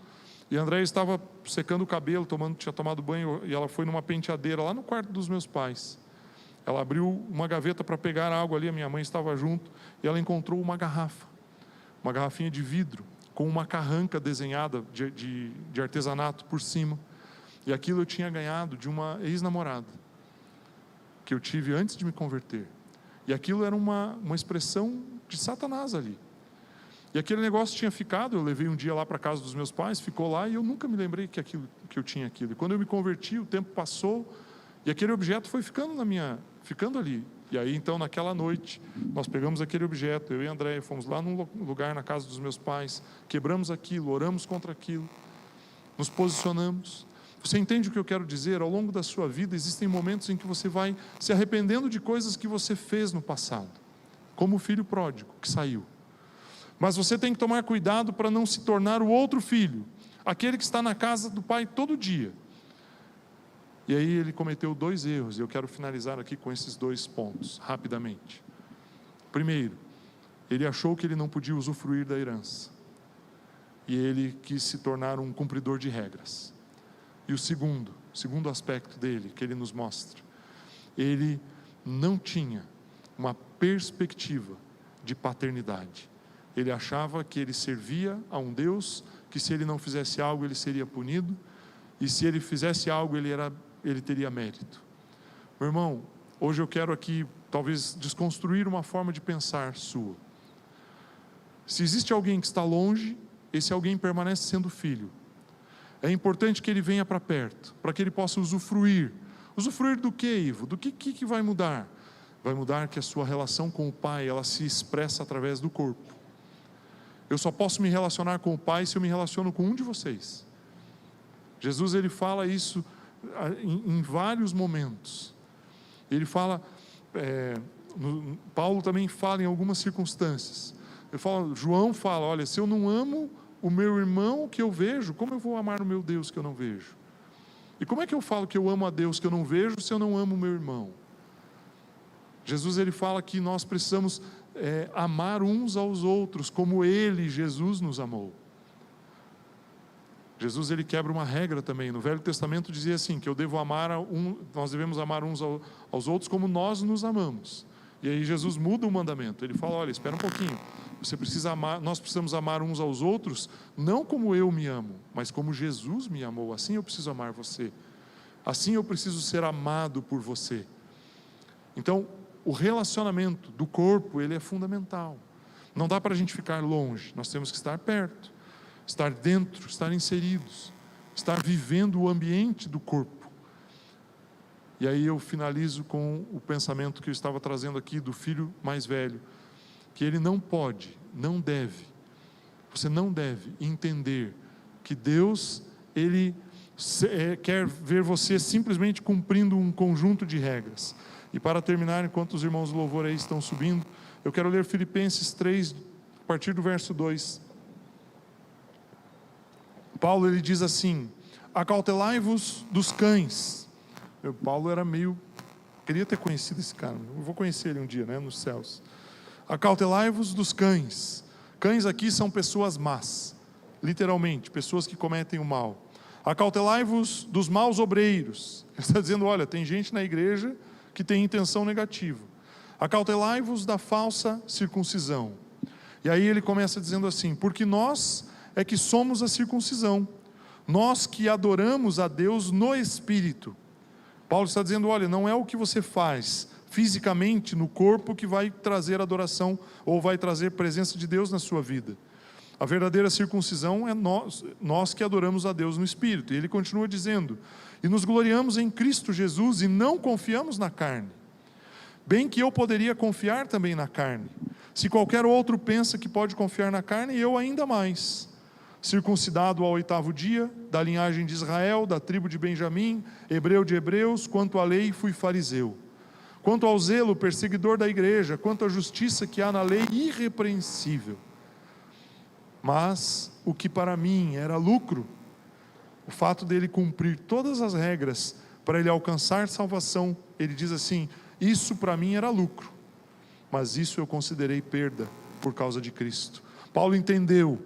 e a Andréia estava secando o cabelo, tinha tomado banho, e ela foi numa penteadeira lá no quarto dos meus pais. Ela abriu uma gaveta para pegar algo ali, a minha mãe estava junto, e ela encontrou uma garrafinha de vidro, com uma carranca desenhada de artesanato por cima. E aquilo eu tinha ganhado de uma ex-namorada, que eu tive antes de me converter. E aquilo era uma expressão de Satanás ali. E aquele negócio tinha ficado, eu levei um dia lá para a casa dos meus pais, ficou lá, e eu nunca me lembrei que eu tinha aquilo. E quando eu me converti, o tempo passou, e aquele objeto foi ficando ali. E aí então naquela noite, nós pegamos aquele objeto, eu e André, fomos lá num lugar na casa dos meus pais, quebramos aquilo, oramos contra aquilo, nos posicionamos. Você entende o que eu quero dizer? Ao longo da sua vida existem momentos em que você vai se arrependendo de coisas que você fez no passado, como o filho pródigo que saiu. Mas você tem que tomar cuidado para não se tornar o outro filho, aquele que está na casa do pai todo dia. E aí ele cometeu 2 erros, e eu quero finalizar aqui com esses 2 pontos, rapidamente. Primeiro, ele achou que ele não podia usufruir da herança, e ele quis se tornar um cumpridor de regras. E o segundo aspecto dele, que ele nos mostra, ele não tinha uma perspectiva de paternidade. Ele achava que ele servia a um Deus, que se ele não fizesse algo ele seria punido, e se ele fizesse algo ele teria mérito. Meu irmão, hoje eu quero aqui talvez desconstruir uma forma de pensar sua. Se existe alguém que está longe, esse alguém permanece sendo filho. É importante que ele venha para perto, para que ele possa usufruir. Usufruir do que, Ivo? Do que vai mudar? Vai mudar que a sua relação com o Pai, ela se expressa através do corpo. Eu só posso me relacionar com o Pai se eu me relaciono com um de vocês. Jesus, ele fala isso em vários momentos. Ele fala, Paulo também fala em algumas circunstâncias. João fala, olha, se eu não amo o meu irmão que eu vejo, como eu vou amar o meu Deus que eu não vejo? E como é que eu falo que eu amo a Deus que eu não vejo se eu não amo o meu irmão? Jesus, ele fala que nós precisamos amar uns aos outros como ele, Jesus, nos amou. Jesus, ele quebra uma regra também. No Velho Testamento dizia assim, que nós devemos amar uns aos outros como nós nos amamos. E aí Jesus muda o mandamento. Ele fala, olha, espera um pouquinho. Nós precisamos amar uns aos outros, não como eu me amo, mas como Jesus me amou. Assim eu preciso amar você. Assim eu preciso ser amado por você. Então, o relacionamento do corpo, ele é fundamental. Não dá para a gente ficar longe, nós temos que estar perto, estar dentro, estar inseridos, estar vivendo o ambiente do corpo. E aí eu finalizo com o pensamento que eu estava trazendo aqui do filho mais velho, que ele não pode, não deve, você não deve entender que Deus, ele quer ver você simplesmente cumprindo um conjunto de regras. E para terminar, enquanto os irmãos do louvor aí estão subindo, eu quero ler Filipenses 3, a partir do verso 2. Paulo, ele diz assim, acautelai-vos dos cães. Paulo queria ter conhecido esse cara, eu vou conhecer ele um dia, nos céus. Acautelai-vos dos cães. Cães aqui são pessoas más, literalmente, pessoas que cometem o mal. Acautelai-vos dos maus obreiros. Ele está dizendo, olha, tem gente na igreja que tem intenção negativa. Acautelai-vos da falsa circuncisão. E aí ele começa dizendo assim, porque nós é que somos a circuncisão, nós que adoramos a Deus no Espírito. Paulo está dizendo, olha, não é o que você faz fisicamente no corpo que vai trazer adoração ou vai trazer presença de Deus na sua vida. A verdadeira circuncisão é nós que adoramos a Deus no Espírito. E ele continua dizendo, e nos gloriamos em Cristo Jesus e não confiamos na carne. Bem que eu poderia confiar também na carne. Se qualquer outro pensa que pode confiar na carne, eu ainda mais. Circuncidado ao 8º dia, da linhagem de Israel, da tribo de Benjamim, hebreu de hebreus, quanto à lei fui fariseu. Quanto ao zelo, perseguidor da igreja, quanto à justiça que há na lei, irrepreensível. Mas o que para mim era lucro, o fato dele cumprir todas as regras para ele alcançar salvação, ele diz assim, isso para mim era lucro, mas isso eu considerei perda por causa de Cristo. Paulo entendeu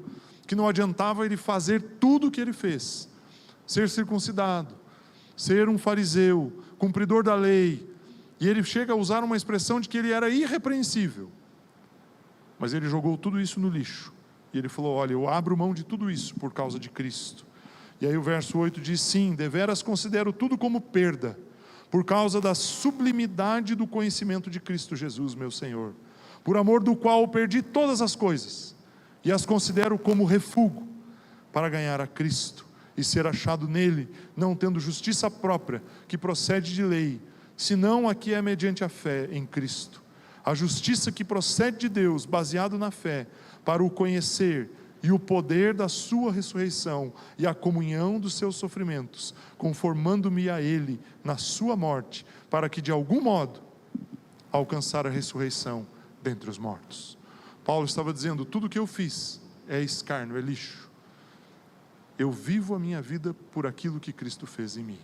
que não adiantava ele fazer tudo o que ele fez, ser circuncidado, ser um fariseu, cumpridor da lei, e ele chega a usar uma expressão de que ele era irrepreensível, mas ele jogou tudo isso no lixo, e ele falou, olha, eu abro mão de tudo isso por causa de Cristo. E aí o verso 8 diz, sim, deveras considero tudo como perda, por causa da sublimidade do conhecimento de Cristo Jesus, meu Senhor, por amor do qual perdi todas as coisas, e as considero como refúgio, para ganhar a Cristo, e ser achado nele, não tendo justiça própria, que procede de lei, senão a que é mediante a fé em Cristo. A justiça que procede de Deus, baseado na fé, para o conhecer e o poder da sua ressurreição e a comunhão dos seus sofrimentos, conformando-me a Ele na sua morte, para que de algum modo alcançar a ressurreição dentre os mortos. Paulo estava dizendo: tudo que eu fiz é escárnio, é lixo. Eu vivo a minha vida por aquilo que Cristo fez em mim.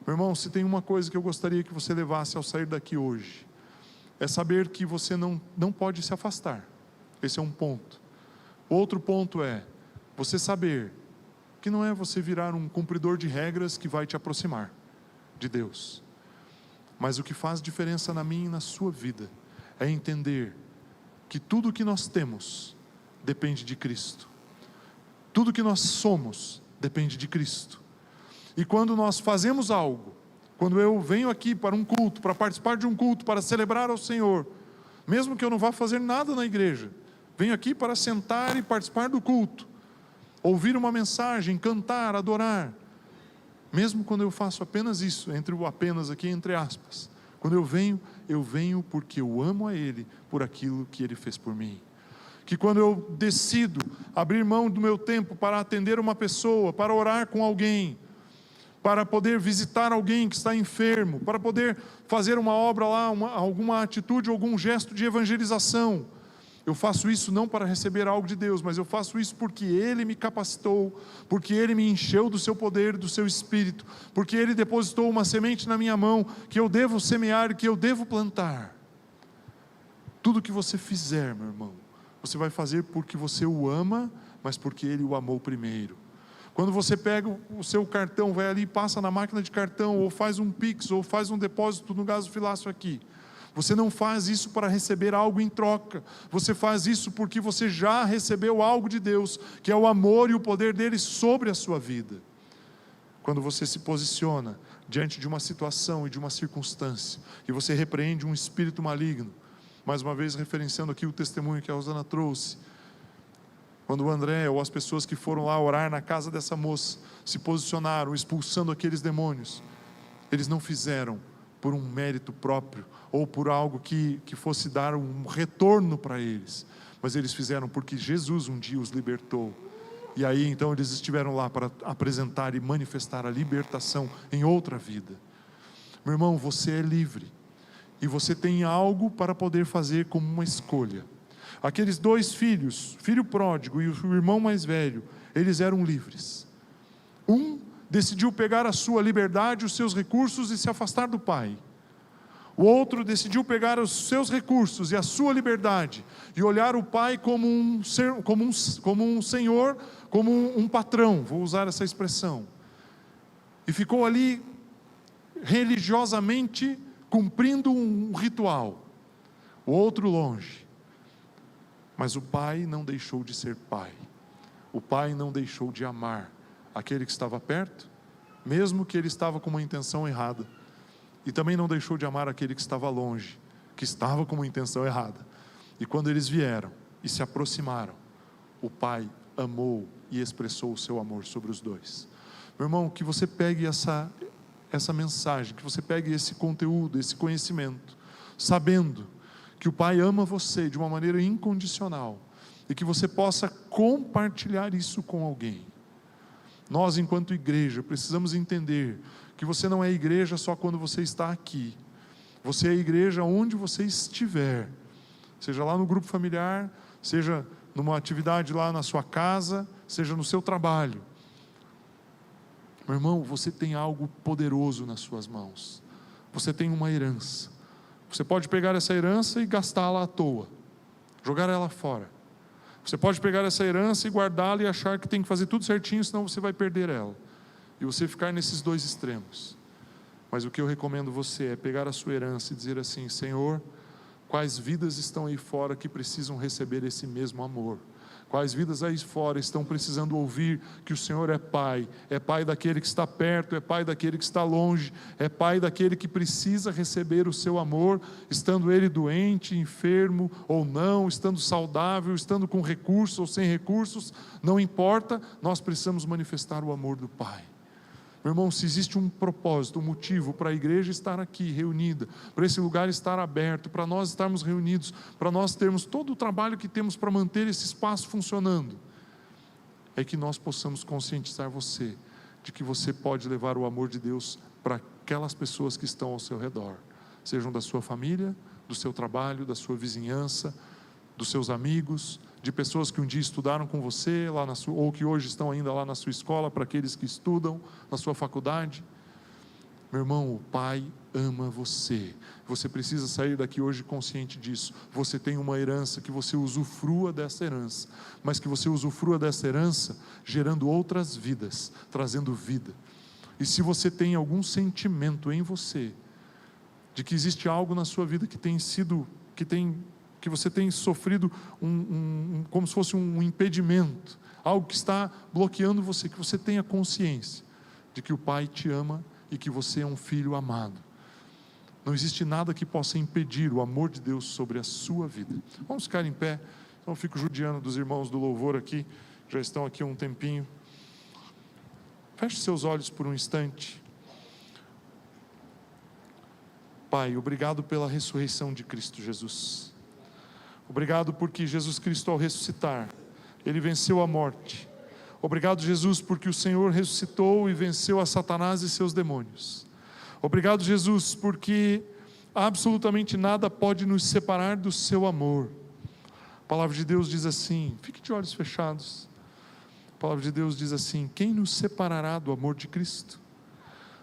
Meu irmão, se tem uma coisa que eu gostaria que você levasse ao sair daqui hoje, é saber que você não pode se afastar. Esse é um ponto. Outro ponto é você saber que não é você virar um cumpridor de regras que vai te aproximar de Deus, mas o que faz diferença na minha e na sua vida é entender que tudo que nós temos depende de Cristo, tudo que nós somos depende de Cristo. E quando nós fazemos algo, quando eu venho aqui para um culto, para participar de um culto, para celebrar ao Senhor, mesmo que eu não vá fazer nada na igreja, venho aqui para sentar e participar do culto, ouvir uma mensagem, cantar, adorar. Mesmo quando eu faço apenas isso, entre o apenas aqui entre aspas, quando eu venho porque eu amo a Ele, por aquilo que Ele fez por mim. Que quando eu decido abrir mão do meu tempo para atender uma pessoa, para orar com alguém, para poder visitar alguém que está enfermo, para poder fazer uma obra lá, alguma atitude, algum gesto de evangelização, eu faço isso não para receber algo de Deus, mas eu faço isso porque Ele me capacitou, porque Ele me encheu do seu poder, do seu Espírito, porque Ele depositou uma semente na minha mão, que eu devo semear e que eu devo plantar. Tudo que você fizer, meu irmão, você vai fazer porque você o ama, mas porque Ele o amou primeiro. Quando você pega o seu cartão, vai ali e passa na máquina de cartão, ou faz um Pix, ou faz um depósito no gasofilácio aqui, você não faz isso para receber algo em troca, você faz isso porque você já recebeu algo de Deus, que é o amor e o poder dele sobre a sua vida. Quando você se posiciona diante de uma situação e de uma circunstância, e você repreende um espírito maligno, mais uma vez referenciando aqui o testemunho que a Rosana trouxe, quando o André ou as pessoas que foram lá orar na casa dessa moça, se posicionaram, expulsando aqueles demônios, eles não fizeram por um mérito próprio, ou por algo que fosse dar um retorno para eles, mas eles fizeram porque Jesus um dia os libertou, e aí então eles estiveram lá para apresentar e manifestar a libertação em outra vida. Meu irmão, você é livre, e você tem algo para poder fazer como uma escolha. Aqueles dois filhos, filho pródigo e o irmão mais velho, eles eram livres. Um decidiu pegar a sua liberdade, os seus recursos e se afastar do pai. O outro decidiu pegar os seus recursos e a sua liberdade e olhar o pai como um senhor, como um patrão, vou usar essa expressão. E ficou ali religiosamente cumprindo um ritual. O outro longe. Mas o pai não deixou de ser pai. O pai não deixou de amar aquele que estava perto, mesmo que ele estava com uma intenção errada. E também não deixou de amar aquele que estava longe, que estava com uma intenção errada. E quando eles vieram e se aproximaram, o pai amou e expressou o seu amor sobre os dois. Meu irmão, que você pegue essa mensagem, que você pegue esse conteúdo, esse conhecimento, sabendo que o pai ama você de uma maneira incondicional, e que você possa compartilhar isso com alguém. Nós, enquanto igreja, precisamos entender que você não é igreja só quando você está aqui. Você é igreja onde você estiver, seja lá no grupo familiar, seja numa atividade lá na sua casa, seja no seu trabalho. Meu irmão, você tem algo poderoso nas suas mãos. Você tem uma herança. Você pode pegar essa herança e gastá-la à toa, jogar ela fora. Você pode pegar essa herança e guardá-la e achar que tem que fazer tudo certinho, senão você vai perder ela. E você ficar nesses dois extremos. Mas o que eu recomendo você é pegar a sua herança e dizer assim: Senhor, quais vidas estão aí fora que precisam receber esse mesmo amor? Quais vidas aí fora estão precisando ouvir que o Senhor é Pai daquele que está perto, é Pai daquele que está longe, é Pai daquele que precisa receber o seu amor, estando ele doente, enfermo ou não, estando saudável, estando com recursos ou sem recursos, não importa, nós precisamos manifestar o amor do Pai. Meu irmão, se existe um propósito, um motivo para a igreja estar aqui reunida, para esse lugar estar aberto, para nós estarmos reunidos, para nós termos todo o trabalho que temos para manter esse espaço funcionando, é que nós possamos conscientizar você de que você pode levar o amor de Deus para aquelas pessoas que estão ao seu redor, sejam da sua família, do seu trabalho, da sua vizinhança, dos seus amigos, de pessoas que um dia estudaram com você lá ou que hoje estão ainda lá na sua escola, para aqueles que estudam na sua faculdade. Meu irmão, o Pai ama você. Você precisa sair daqui hoje consciente disso. Você tem uma herança, que você usufrua dessa herança, mas que você usufrua dessa herança gerando outras vidas, trazendo vida. E se você tem algum sentimento em você de que existe algo na sua vida que você tem sofrido como se fosse um impedimento, algo que está bloqueando você, que você tenha consciência de que o Pai te ama e que você é um filho amado. Não existe nada que possa impedir o amor de Deus sobre a sua vida. Vamos ficar em pé. Então eu fico judiando dos irmãos do louvor aqui, já estão aqui há um tempinho. Feche seus olhos por um instante. Pai, obrigado pela ressurreição de Cristo Jesus. Obrigado porque Jesus Cristo, ao ressuscitar, Ele venceu a morte. Obrigado, Jesus, porque o Senhor ressuscitou e venceu a Satanás e seus demônios. Obrigado, Jesus, porque absolutamente nada pode nos separar do seu amor. A palavra de Deus diz assim, fique de olhos fechados. A palavra de Deus diz assim: quem nos separará do amor de Cristo?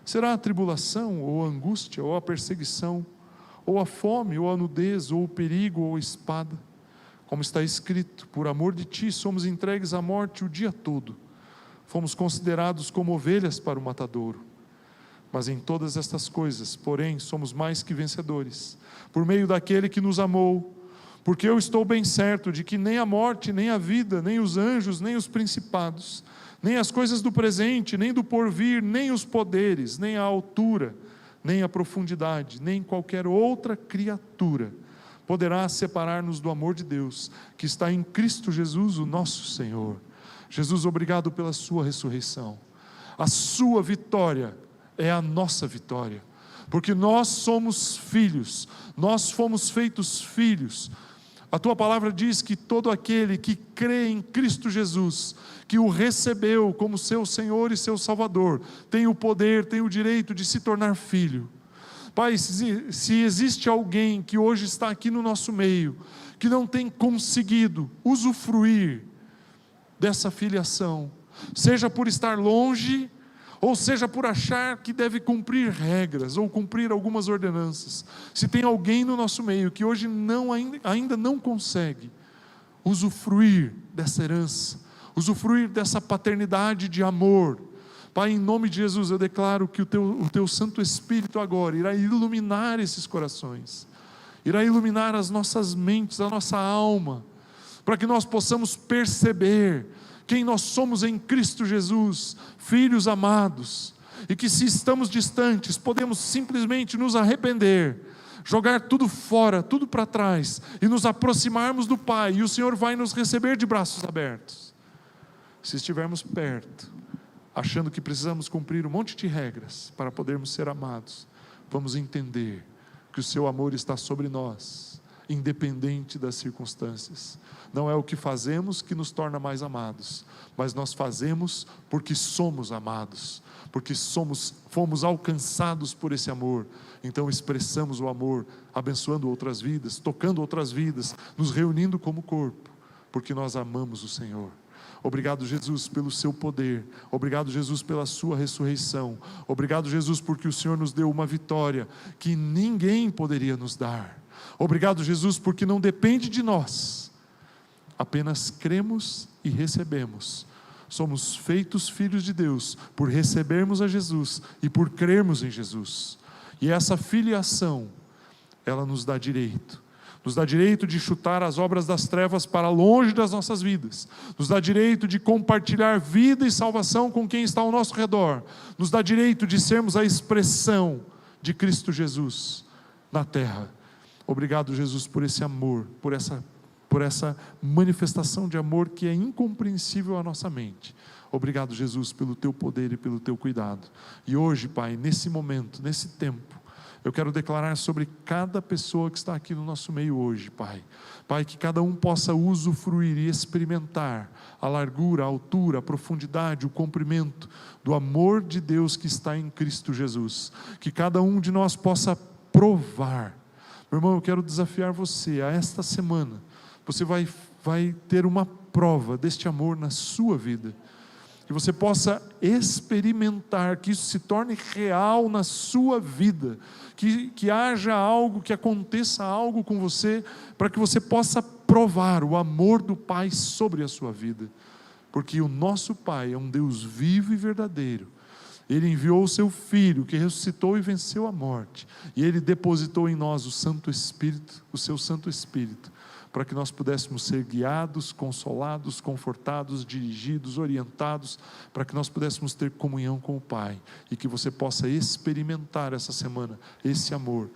Será a tribulação, ou a angústia, ou a perseguição, ou a fome, ou a nudez, ou o perigo, ou a espada? Como está escrito, por amor de ti somos entregues à morte o dia todo. Fomos considerados como ovelhas para o matadouro. Mas em todas estas coisas, porém, somos mais que vencedores, por meio daquele que nos amou. Porque eu estou bem certo de que nem a morte, nem a vida, nem os anjos, nem os principados, nem as coisas do presente, nem do porvir, nem os poderes, nem a altura, nem a profundidade, nem qualquer outra criatura poderá separar-nos do amor de Deus, que está em Cristo Jesus, o nosso Senhor. Jesus, obrigado pela sua ressurreição. A sua vitória é a nossa vitória, porque nós somos filhos, nós fomos feitos filhos. A tua palavra diz que todo aquele que crê em Cristo Jesus, que o recebeu como seu Senhor e seu Salvador, tem o poder, tem o direito de se tornar filho. Pai, se existe alguém que hoje está aqui no nosso meio, que não tem conseguido usufruir dessa filiação, seja por estar longe, ou seja por achar que deve cumprir regras, ou cumprir algumas ordenanças, se tem alguém no nosso meio que hoje ainda não consegue usufruir dessa herança, usufruir dessa paternidade de amor, Pai, em nome de Jesus, eu declaro que o teu Santo Espírito agora irá iluminar esses corações, irá iluminar as nossas mentes, a nossa alma, para que nós possamos perceber quem nós somos em Cristo Jesus, filhos amados, e que se estamos distantes, podemos simplesmente nos arrepender, jogar tudo fora, tudo para trás, e nos aproximarmos do Pai, e o Senhor vai nos receber de braços abertos. Se estivermos perto, achando que precisamos cumprir um monte de regras para podermos ser amados, vamos entender que o seu amor está sobre nós, independente das circunstâncias. Não é o que fazemos que nos torna mais amados, mas nós fazemos porque somos amados, porque fomos alcançados por esse amor. Então expressamos o amor, abençoando outras vidas, tocando outras vidas, nos reunindo como corpo, porque nós amamos o Senhor. Obrigado, Jesus, pelo seu poder. Obrigado, Jesus, pela sua ressurreição. Obrigado, Jesus, porque o Senhor nos deu uma vitória que ninguém poderia nos dar. Obrigado, Jesus, porque não depende de nós, apenas cremos e recebemos. Somos feitos filhos de Deus por recebermos a Jesus e por crermos em Jesus. E essa filiação, ela nos dá direito de chutar as obras das trevas para longe das nossas vidas, nos dá direito de compartilhar vida e salvação com quem está ao nosso redor, nos dá direito de sermos a expressão de Cristo Jesus na terra. Obrigado, Jesus, por esse amor, por por essa manifestação de amor que é incompreensível à nossa mente. Obrigado, Jesus, pelo teu poder e pelo teu cuidado. E hoje, Pai, nesse momento, nesse tempo, eu quero declarar sobre cada pessoa que está aqui no nosso meio hoje, Pai. Pai, que cada um possa usufruir e experimentar a largura, a altura, a profundidade, o comprimento do amor de Deus que está em Cristo Jesus. Que cada um de nós possa provar. Meu irmão, eu quero desafiar você a esta semana. Você vai ter uma prova deste amor na sua vida. Que você possa experimentar, que isso se torne real na sua vida, que haja algo, que aconteça algo com você, para que você possa provar o amor do Pai sobre a sua vida, porque o nosso Pai é um Deus vivo e verdadeiro. Ele enviou o seu Filho, que ressuscitou e venceu a morte, e Ele depositou em nós o Santo Espírito, o seu Santo Espírito, para que nós pudéssemos ser guiados, consolados, confortados, dirigidos, orientados, para que nós pudéssemos ter comunhão com o Pai, e que você possa experimentar essa semana esse amor,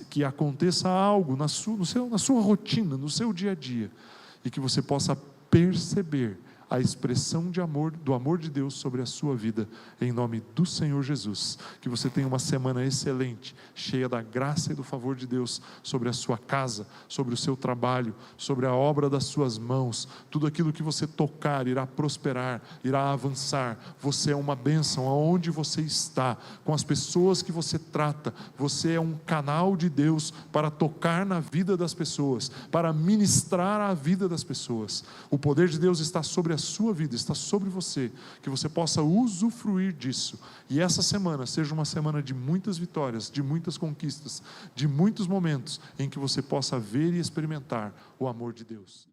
que aconteça algo na sua rotina, no seu dia a dia, e que você possa perceber a expressão de amor, do amor de Deus sobre a sua vida, em nome do Senhor Jesus. Que você tenha uma semana excelente, cheia da graça e do favor de Deus sobre a sua casa, sobre o seu trabalho, sobre a obra das suas mãos. Tudo aquilo que você tocar irá prosperar, irá avançar. Você é uma bênção aonde você está, com as pessoas que você trata. Você é um canal de Deus para tocar na vida das pessoas, para ministrar a vida das pessoas. O poder de Deus está sobre a sua vida, está sobre você, que você possa usufruir disso, e essa semana seja uma semana de muitas vitórias, de muitas conquistas, de muitos momentos em que você possa ver e experimentar o amor de Deus.